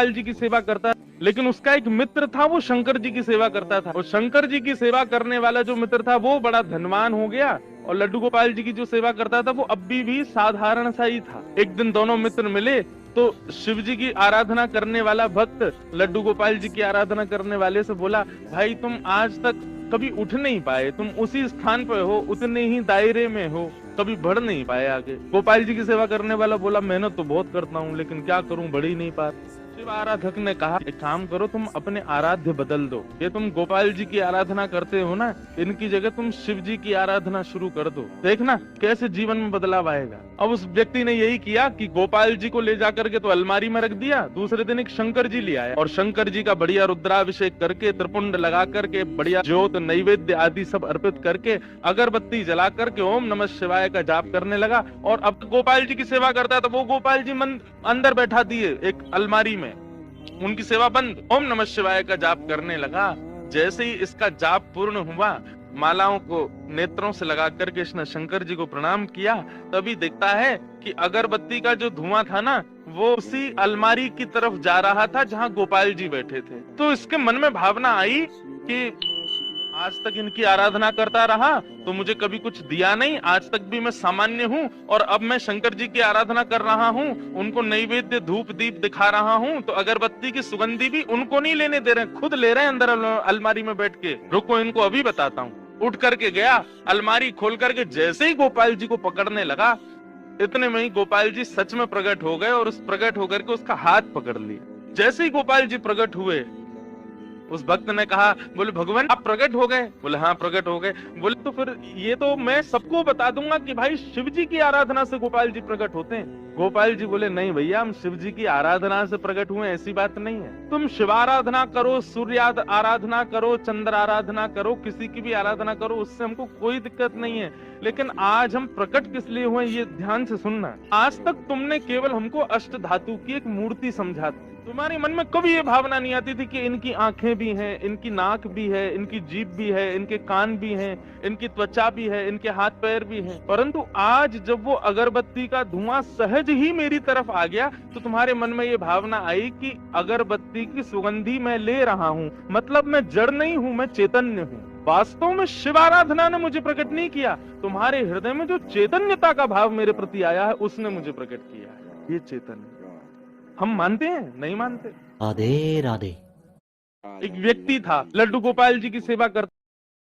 गोपाल जी की सेवा करता, लेकिन उसका एक मित्र था, वो शंकर जी की सेवा करता था। और शंकर जी की सेवा करने वाला जो मित्र था वो बड़ा धनवान हो गया, और लड्डू गोपाल जी की जो सेवा करता था वो अभी भी साधारण सा ही था। एक दिन दोनों मित्र मिले तो शिव जी की आराधना करने वाला भक्त लड्डू गोपाल जी की आराधना करने वाले से बोला, भाई तुम आज तक कभी उठ नहीं पाए, तुम उसी स्थान पे हो, उतने ही दायरे में हो, कभी बढ़ नहीं पाए आगे। गोपाल जी की सेवा करने वाला बोला, मेहनत तो बहुत करता हूँ लेकिन क्या करूं, बढ़ ही नहीं पा। शिव आराधक ने कहा, एक काम करो, तुम अपने आराध्य बदल दो। ये तुम गोपाल जी की आराधना करते हो ना, इनकी जगह तुम शिव जी की आराधना शुरू कर दो, देखना कैसे जीवन में बदलाव आएगा। अब उस व्यक्ति ने यही किया कि गोपाल जी को ले जाकर के तो अलमारी में रख दिया, दूसरे दिन एक शंकर जी ले आया और शंकर जी का बढ़िया रुद्राभिषेक करके, त्रिपुंड लगा करके, बढ़िया ज्योत नैवेद्य आदि सब अर्पित करके, अगरबत्ती जला करके ओम नमः शिवाय का जाप करने लगा। और अब गोपाल जी की सेवा करता है तो वो गोपाल जी मन अंदर बैठा दिए एक अलमारी में, उनकी सेवा बंद, ओम नमः शिवाय का जाप करने लगा। जैसे ही इसका जाप पूर्ण हुआ, मालाओं को नेत्रों से लगा करके इसने शंकर जी को प्रणाम किया, तभी देखता है कि अगरबत्ती का जो धुआं था ना, वो उसी अलमारी की तरफ जा रहा था जहां गोपाल जी बैठे थे। तो इसके मन में भावना आई कि आज तक इनकी आराधना करता रहा तो मुझे कभी कुछ दिया नहीं, आज तक भी मैं सामान्य हूँ, और अब मैं शंकर जी की आराधना कर रहा हूँ, उनको नैवेद्य धूप दीप दिखा रहा हूँ, तो अगरबत्ती की सुगंधी भी उनको नहीं लेने दे रहे, खुद ले रहे हैं अंदर अलमारी में बैठ के। रुको इनको अभी बताता हूँ। उठ करके गया, अलमारी खोल करके जैसे ही गोपाल जी को पकड़ने लगा, इतने में ही गोपाल जी सच में प्रकट हो गए और उस प्रकट होकर के उसका हाथ पकड़ लिया। जैसे ही गोपाल जी प्रकट हुए, उस भक्त ने कहा, बोले भगवान आप प्रकट हो गए? बोले हाँ प्रकट हो गए। बोले तो फिर ये तो मैं सबको बता दूंगा कि भाई शिव जी की आराधना से गोपाल जी प्रकट होते हैं। गोपाल जी बोले नहीं भैया, हम शिव जी की आराधना से प्रकट हुए ऐसी बात नहीं है। तुम शिव आराधना करो, सूर्य आराधना करो, चंद्र आराधना करो, किसी की भी आराधना करो, उससे हमको कोई दिक्कत नहीं है, लेकिन आज हम प्रकट किस लिए हुए ये ध्यान से सुनना। आज तक तुमने केवल हमको अष्ट धातु की एक मूर्ति समझा, तुम्हारे मन में कभी ये भावना नहीं आती थी कि इनकी आंखें भी हैं, इनकी नाक भी है, इनकी जीभ भी है, इनके कान भी हैं, इनकी त्वचा भी है, इनके हाथ पैर भी हैं। परंतु आज जब वो अगरबत्ती का धुआं सहज ही मेरी तरफ आ गया तो तुम्हारे मन में ये भावना आई कि अगरबत्ती की सुगंधी मैं ले रहा हूँ, मतलब मैं जड़ नहीं हूँ, मैं चैतन्य हूँ। वास्तव में शिव आराधना ने मुझे प्रकट नहीं किया, तुम्हारे हृदय में जो चैतन्यता का भाव मेरे प्रति आया है उसने मुझे प्रकट किया है। ये चैतन्य हम मानते हैं, नहीं मानते। राधे राधे। एक व्यक्ति था, लड्डू गोपाल जी की सेवा करता